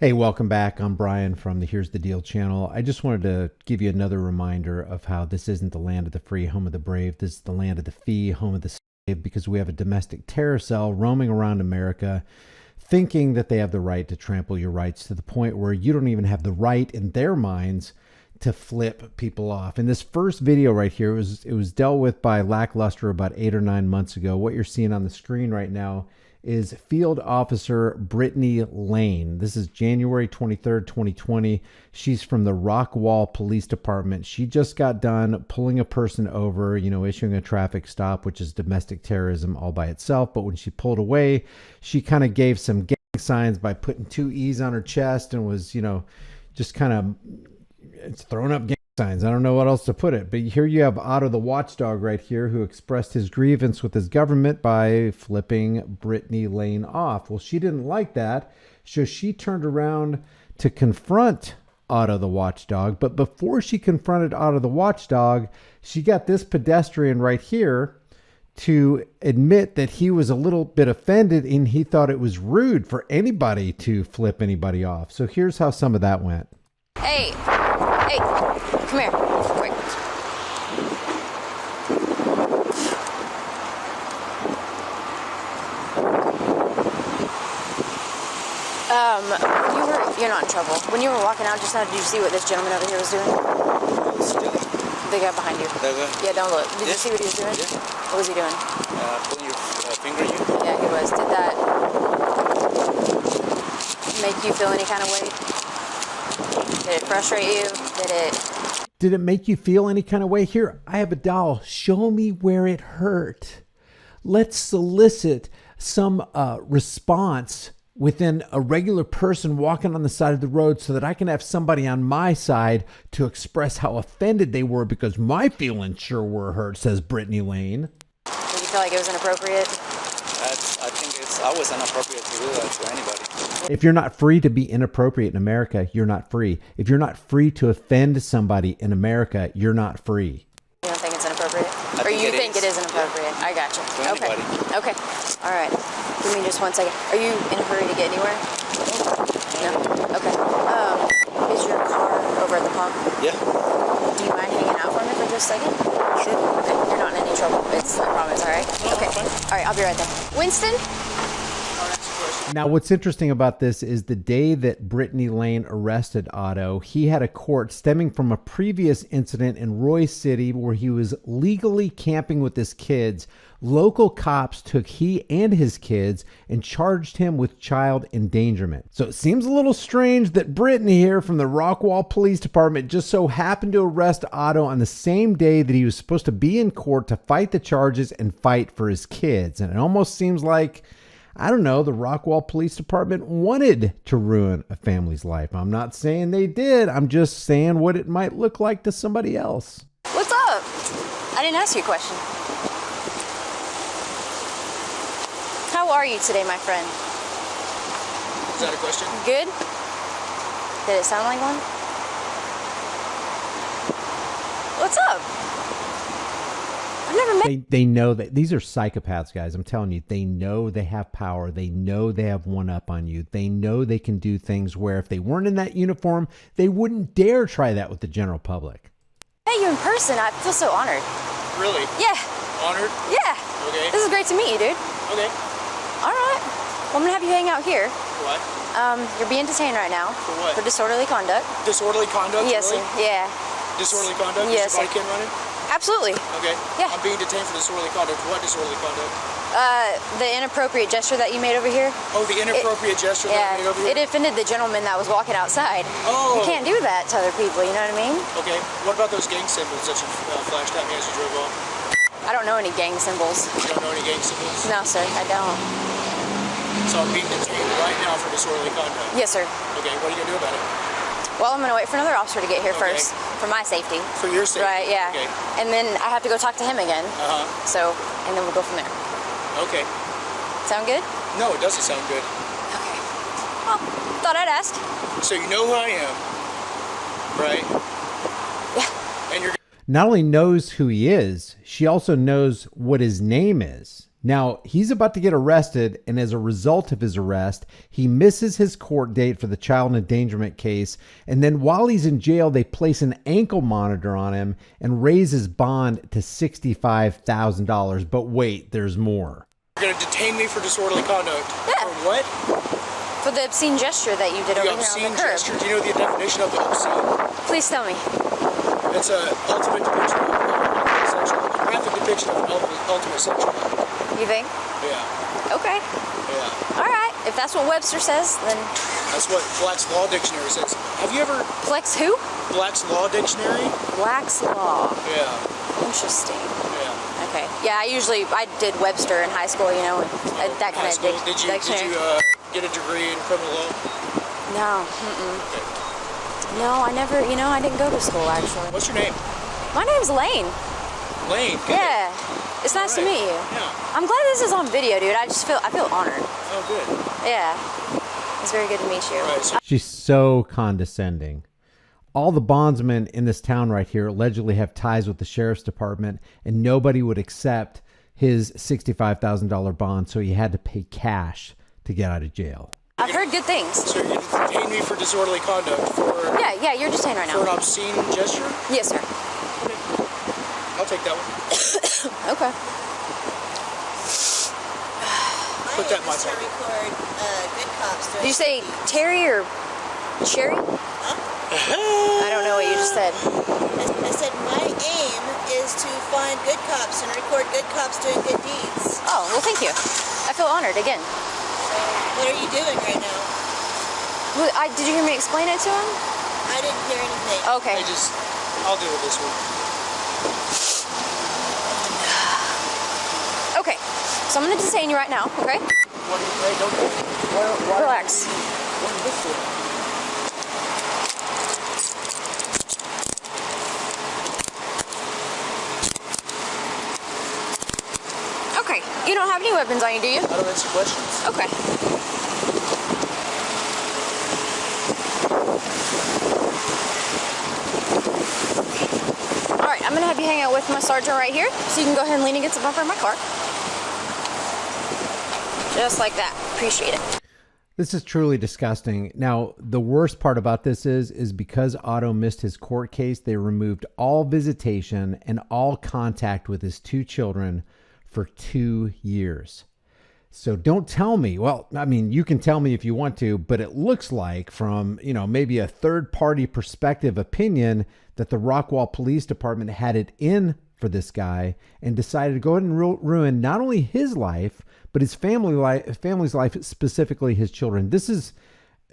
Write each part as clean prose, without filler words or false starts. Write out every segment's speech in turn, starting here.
Hey, welcome back. I'm Brian from the Here's the Deal channel. I just wanted to give you another reminder of how this isn't the land of the free, home of the brave. This is the land of the fee, home of the slave, because we have a domestic terror cell roaming around America thinking that they have the right to trample your rights to the point where you don't even have the right in their minds to flip people off. In this first video right here, it was dealt with by Lackluster about 8 or 9 months ago. What you're seeing on the screen right now is Field Officer Brittany Lane. This is January 23rd, 2020. She's from the Rockwall Police Department. She just got done pulling a person over, issuing a traffic stop, which is domestic terrorism all by itself. But when she pulled away, she kind of gave some gang signs by putting 2 E's on her chest and was, just kind of throwing up gang signs. I don't know what else to put it, but here you have Otto the watchdog right here who expressed his grievance with his government by flipping Brittany Lane off. Well, she didn't like that, so she turned around to confront Otto the watchdog. But before she confronted Otto the watchdog, she got this pedestrian right here to admit that he was a little bit offended and he thought it was rude for anybody to flip anybody off. So here's how some of that went. Hey, come here, quick. You're not in trouble. When you were walking out just now, did you see what this gentleman over here was doing? The guy behind you. That guy? Yeah, don't look. Did you see what he was doing? Yeah. What was he doing? Putting your finger in you? Yeah, he was. Did that make you feel any kind of way? Did it frustrate you? Did it make you feel any kind of way? Here, I have a doll. Show me where it hurt. Let's solicit some response within a regular person walking on the side of the road so that I can have somebody on my side to express how offended they were because my feelings sure were hurt, says Brittany Lane. Did you feel like it was inappropriate? I think it's always inappropriate to do that to anybody. If you're not free to be inappropriate in America, you're not free. If you're not free to offend somebody in America, you're not free. You don't think it's inappropriate? Or you think it is inappropriate? Yeah. I gotcha. Okay. Okay. All right. Give me just 1 second. Are you in a hurry to get anywhere? No? Okay. Is your car over at the pump? Yeah. Do you mind hanging out for me for just a second? Sure. Okay. You're not in any trouble. I promise, all right? No, okay. fine. All right, I'll be right there. Winston? Now, what's interesting about this is the day that Brittany Lane arrested Otto, he had a court stemming from a previous incident in Roy City where he was legally camping with his kids. Local cops took he and his kids and charged him with child endangerment. So it seems a little strange that Brittany here from the Rockwall Police Department just so happened to arrest Otto on the same day that he was supposed to be in court to fight the charges and fight for his kids. And it almost seems like, I don't know, the Rockwall Police Department wanted to ruin a family's life. I'm not saying they did. I'm just saying what it might look like to somebody else. What's up? I didn't ask you a question. How are you today, my friend? Is that a question? Good? Did it sound like one? What's up? I've never met. They know that these are psychopaths, guys. I'm telling you, they know they have power. They know they have one up on you. They know they can do things where if they weren't in that uniform, they wouldn't dare try that with the general public. Hey, you in person. I feel so honored. Really? Yeah. Honored? Yeah. Okay. This is great to meet you, dude. Okay. All right. Well, I'm gonna have you hang out here. What? You're being detained right now. For what? For disorderly conduct. Disorderly conduct? Yes, really? sir. Yeah. Disorderly conduct? Yes, Is your body cam running? Absolutely. Okay. Yeah. I'm being detained for disorderly conduct. What disorderly conduct? The inappropriate gesture that you made over here. Oh, the inappropriate gesture that you made over here? It offended the gentleman that was walking outside. Oh. You can't do that to other people, you know what I mean? Okay. What about those gang symbols that you flashed at me as you drove off? I don't know any gang symbols. You don't know any gang symbols? No, sir, I don't. So I'm being detained right now for disorderly conduct? Yes, sir. Okay, what are you going to do about it? Well, I'm going to wait for another officer to get here first, for my safety. For your safety? Right, yeah. Okay. And then I have to go talk to him again. Uh-huh. So, and then we'll go from there. Okay. Sound good? No, it doesn't sound good. Okay. Well, thought I'd ask. So you know who I am, right? Yeah. And you're not only knows who he is, she also knows what his name is. Now, he's about to get arrested, and as a result of his arrest, he misses his court date for the child endangerment case, and then while he's in jail, they place an ankle monitor on him and raise his bond to $65,000. But wait, there's more. You're going to detain me for disorderly conduct. Yeah. For what? For the obscene gesture that you did over here on Obscene the curb. gesture. Do you know the definition of the obscene? Please tell me. It's an ultimate depiction of sexual, graphic depiction of ultimate sexual. You think? Yeah. Okay. Yeah. All right. If that's what Webster says, then... That's what Black's Law Dictionary says. Have you ever... Flex who? Black's Law Dictionary? Black's Law. Yeah. Interesting. Yeah. Okay. Yeah, I did Webster in high school, you know, and that kind of Did you get a degree in criminal law? No. Okay. No, I never, I didn't go to school, actually. What's your name? My name's Lane. Lane. Good. Yeah. It's nice to meet you. Yeah. I'm glad this is on video, dude. I feel honored. Oh, good. Yeah. It's very good to meet you. Right, so She's so condescending. All the bondsmen in this town right here allegedly have ties with the sheriff's department, and nobody would accept his $65,000 bond, so he had to pay cash to get out of jail. I've heard good things. So you're going to detain me for disorderly conduct for... Yeah, you're detained right For an now. obscene gesture? Yes, sir. I'll take that one. Okay. Put that in my to pocket. record good cops. Did you say Terry or Sherry? I don't know what you just said. I said my aim is to find good cops and record good cops doing good deeds. Oh, well, thank you. I feel honored again. So what are you doing right now? Well, did you hear me explain it to him? I didn't hear anything. Okay. I'll deal with this one. Okay. So I'm going to detain you right now, okay? What do you say? Don't Relax. What is this for? Okay. You don't have any weapons on you, do you? I don't answer questions. Okay. All right, I'm going to have you hang out with my sergeant right here, so you can go ahead and lean against the bumper of my car. Just like that. Appreciate it. This is truly disgusting. Now, the worst part about this is because Otto missed his court case, they removed all visitation and all contact with his two children for 2 years. So don't tell me, well, I mean, you can tell me if you want to, but it looks like from, maybe a third party perspective opinion that the Rockwall Police Department had it in for this guy and decided to go ahead and ruin not only his life, but his family's life, specifically his children. This is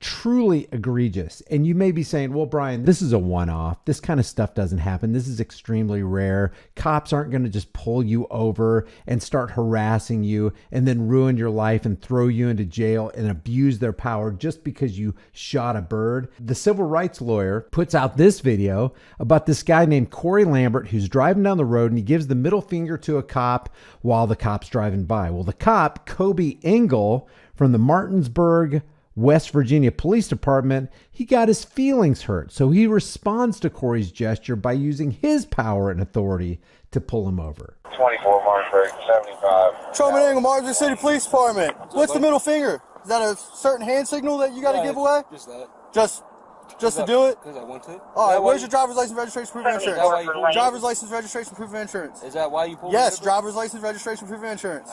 truly egregious. And you may be saying, well, Brian, this is a one-off. This kind of stuff doesn't happen. This is extremely rare. Cops aren't going to just pull you over and start harassing you and then ruin your life and throw you into jail and abuse their power just because you shot a bird. The civil rights lawyer puts out this video about this guy named Corey Lambert who's driving down the road, and he gives the middle finger to a cop while the cop's driving by. Well, the cop, Kobe Engel from the Martinsburg, West Virginia Police Department, he got his feelings hurt. So he responds to Corey's gesture by using his power and authority to pull him over. 24 Martinsburg, 75. Charmin Angle, Martinsburg City Police Department. What's the middle finger? Is that a certain hand signal that you got to give away? Just that. Just to do it? Because I want to. All right, where's your driver's license, registration, proof of insurance? why you pulled me Driver's license, registration, proof of insurance. Is that why you pulled me Yes, over? driver's license, registration, proof of insurance.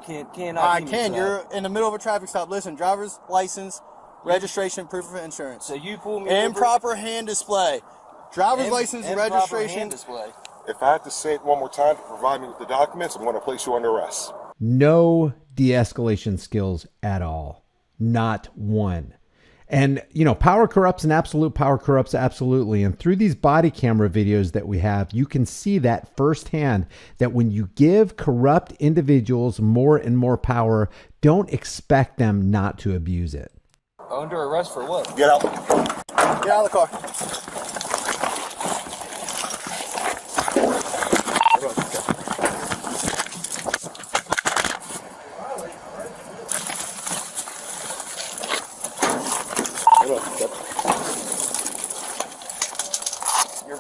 You can't. I can. You're in the middle of a traffic stop. Listen, driver's license, registration, proof of insurance. So you pulled me over. Improper hand display. Driver's license, Improper registration. hand display. If I have to say it one more time to provide me with the documents, I'm going to place you under arrest. No de-escalation skills at all. Not one. And, power corrupts and absolute power corrupts absolutely. And through these body camera videos that we have, you can see that firsthand, that when you give corrupt individuals more and more power, don't expect them not to abuse it. Under arrest for what? Get out. Get out of the car.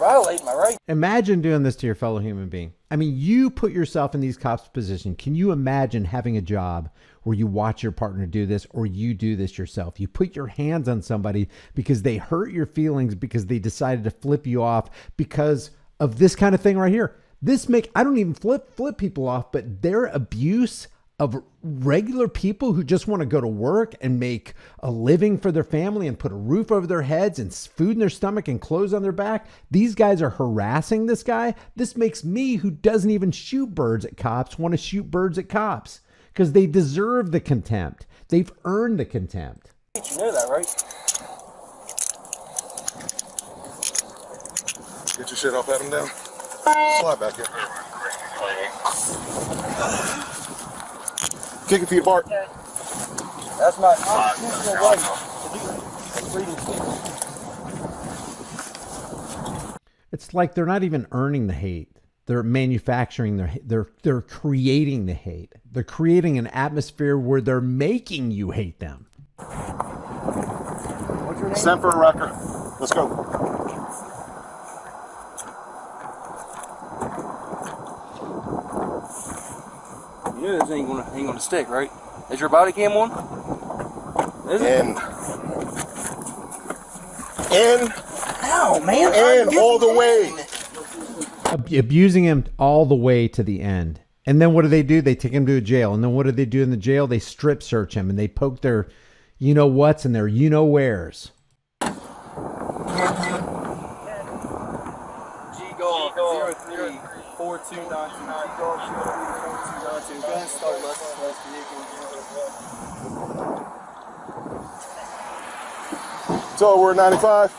violating my right. Imagine doing this to your fellow human being. I mean, you put yourself in these cops' position. Can you imagine having a job where you watch your partner do this, or you do this yourself? You put your hands on somebody because they hurt your feelings, because they decided to flip you off because of this kind of thing right here. I don't even flip people off, but their abuse of regular people who just want to go to work and make a living for their family and put a roof over their heads and food in their stomach and clothes on their back. These guys are harassing this guy. This makes me, who doesn't even shoot birds at cops, want to shoot birds at cops because they deserve the contempt. They've earned the contempt. You know that, right? Get your shit off, pat him down. Slide back here. Kick your feet apart. That's my constitutional right to do that. Freedom of speech. It's like they're not even earning the hate. They're manufacturing they're creating the hate. They're creating an atmosphere where they're making you hate them. What's your name? Send for a record. Let's go. You know this ain't gonna stick, right? Is your body cam on? Is it? In. Ow, man. And all the way. Abusing him all the way to the end. And then what do? They take him to a jail. And then what do they do in the jail? They strip search him and they poke their you-know-whats and their you-know-wheres. G-Golf 03-4292. So we're at 95.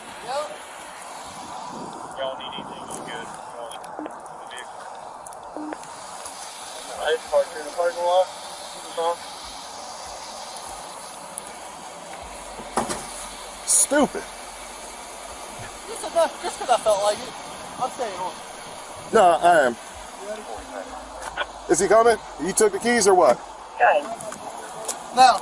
Y'all need anything good? I parked here in the parking lot. Stupid. Just because I felt like it, I'm staying on. No, I am. Is he coming? You took the keys or what? No.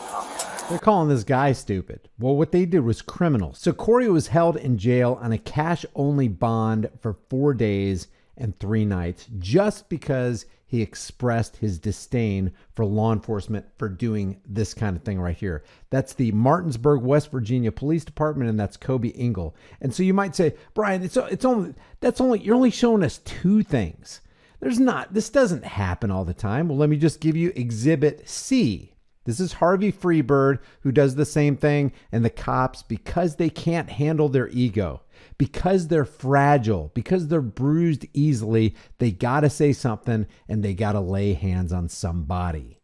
They're calling this guy stupid. Well, what they did was criminal. So Corey was held in jail on a cash-only bond for 4 days and 3 nights just because he expressed his disdain for law enforcement for doing this kind of thing right here. That's the Martinsburg, West Virginia Police Department, and that's Kobe Engel. And so you might say, Brian, you're only showing us 2 things. This doesn't happen all the time. Well, let me just give you Exhibit C. This is Harvey Freebird, who does the same thing, and the cops, because they can't handle their ego, because they're fragile, because they're bruised easily, they got to say something, and they got to lay hands on somebody.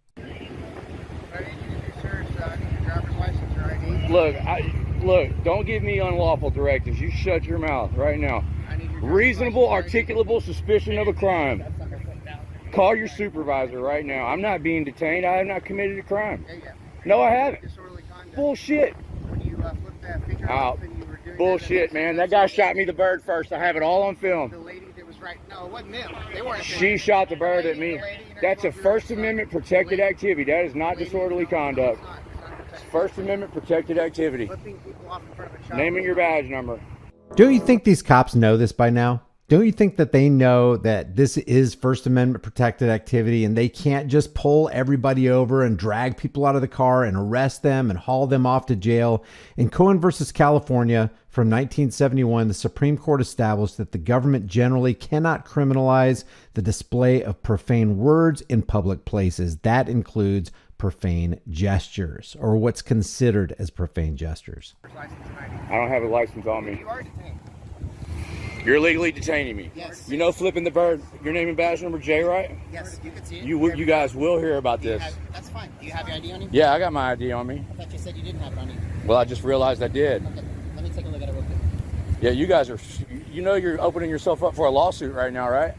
Look, don't give me unlawful directives. You shut your mouth right now. Reasonable, articulable suspicion of a crime. Call your supervisor right now. I'm not being detained. I have not committed a crime. No, I haven't. Bullshit. Bullshit, man. That guy shot me the bird first. I have it all on film. The lady that was right. No, it wasn't them. They weren't. She shot the bird at me. That's a First Amendment protected activity. That is not disorderly conduct. It's First Amendment protected activity. Naming your badge number. Don't you think these cops know this by now? Don't you think that they know that this is First Amendment protected activity and they can't just pull everybody over and drag people out of the car and arrest them and haul them off to jail? In Cohen versus California from 1971, the Supreme Court established that the government generally cannot criminalize the display of profane words in public places. That includes profane gestures, or what's considered as profane gestures. I don't have a license on me. You're illegally detaining me. Yes. You know flipping the bird, your name and badge number J, right? Yes, you can see it. You guys will hear about this. That's fine. Do you have your ID on you? Yeah, I got my ID on me. I thought you said you didn't have it on you. Well, I just realized I did. Okay, let me take a look at it real quick. Yeah, you guys are, you're opening yourself up for a lawsuit right now, right?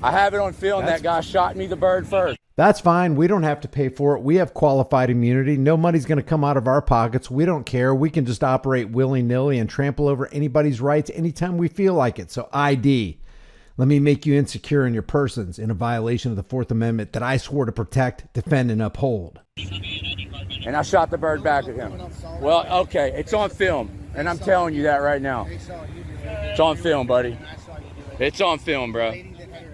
I have it on film. That guy shot me the bird first. That's fine. We don't have to pay for it. We have qualified immunity. No money's going to come out of our pockets. We don't care. We can just operate willy-nilly and trample over anybody's rights anytime we feel like it. So ID. Let me make you insecure in your persons in a violation of the Fourth Amendment that I swore to protect, defend, and uphold. And I shot the bird back at him. Well, okay, it's on film. And I'm telling you that right now. It's on film, buddy. It's on film, bro.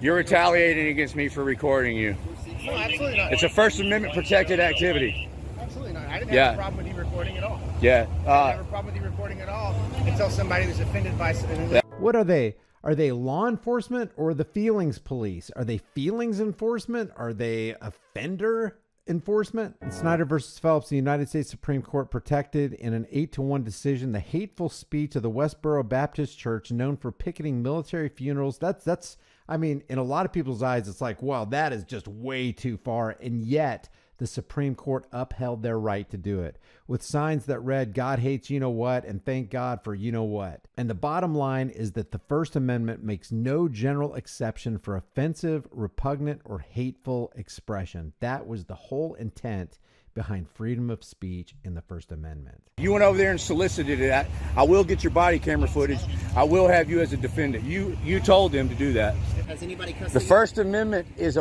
You're retaliating against me for recording you. No, absolutely not. It's a First Amendment protected activity. Absolutely not. I didn't have a problem with you recording at all. Yeah. I didn't have a problem with you recording at all until somebody was offended by something. What are they? Are they law enforcement or the feelings police? Are they feelings enforcement? Are they offender enforcement? In Snyder versus Phelps, the United States Supreme Court protected in an 8-1 decision the hateful speech of the Westboro Baptist Church, known for picketing military funerals. That's I mean, in a lot of people's eyes, it's like, wow, that is just way too far. And yet the Supreme Court upheld their right to do it with signs that read, God hates you know what, and thank God for you know what. And the bottom line is that the First Amendment makes no general exception for offensive, repugnant, or hateful expression. That was the whole intent behind freedom of speech in the First Amendment. You went over there and solicited that. I will get your body camera footage. I will have you as a defendant. You told them to do that. Has anybody cussed The you? First Amendment is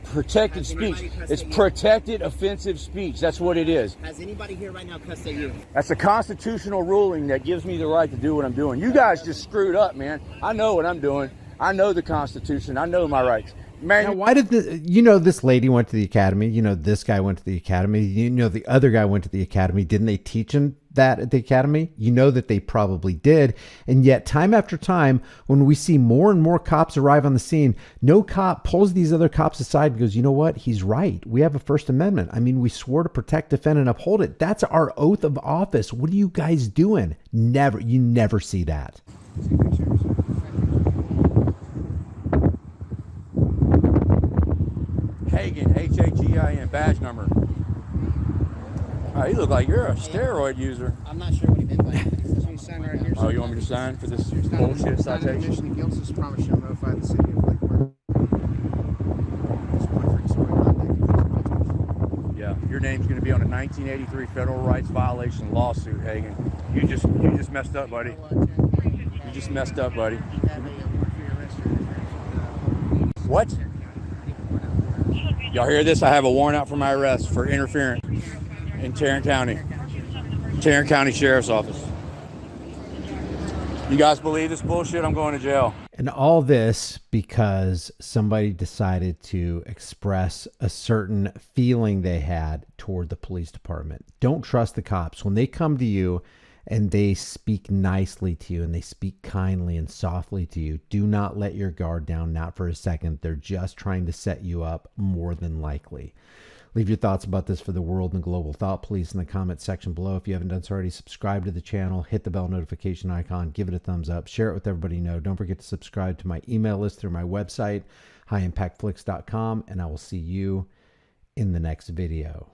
protected speech. It's protected offensive speech. That's what it is. Has anybody here right now cussed at you? That's a constitutional ruling that gives me the right to do what I'm doing. You guys just screwed up, man. I know what I'm doing. I know the Constitution. I know my rights. Man, now, why did this lady went to the academy? This guy went to the academy. The other guy went to the academy. Didn't they teach him that at the academy? That they probably did. And yet time after time, when we see more and more cops arrive on the scene, no cop pulls these other cops aside and goes, you know what? He's right. We have a First Amendment. I mean, we swore to protect, defend, and uphold it. That's our oath of office. What are you guys doing? Never. You never see that. Hagen, H-A-G-I-N, badge number. Oh, you look like you're a steroid user. I'm not sure what he meant by that. He says you sign right here. Oh, you want me to sign for this bullshit citation? Admission to guilt is promise shall notify the city of Lakewood. Yeah, your name's going to be on a 1983 federal rights violation lawsuit, Hagen. You just messed up, buddy. You just messed up, buddy. What? Y'all hear this? I have a warrant out for my arrest for interference in Tarrant County Sheriff's Office. You guys believe this bullshit? I'm going to jail. And all this because somebody decided to express a certain feeling they had toward the police department. Don't trust the cops. When they come to you and they speak nicely to you and they speak kindly and softly to you, do not let your guard down, not for a second. They're just trying to set you up, more than likely. Leave your thoughts about this for the world and global thought, please, in the comment section below. If you haven't done so already, subscribe to the channel, hit the bell notification icon, give it a thumbs up, share it with everybody you know. Don't forget to subscribe to my email list through my website, highimpactflix.com, and I will see you in the next video.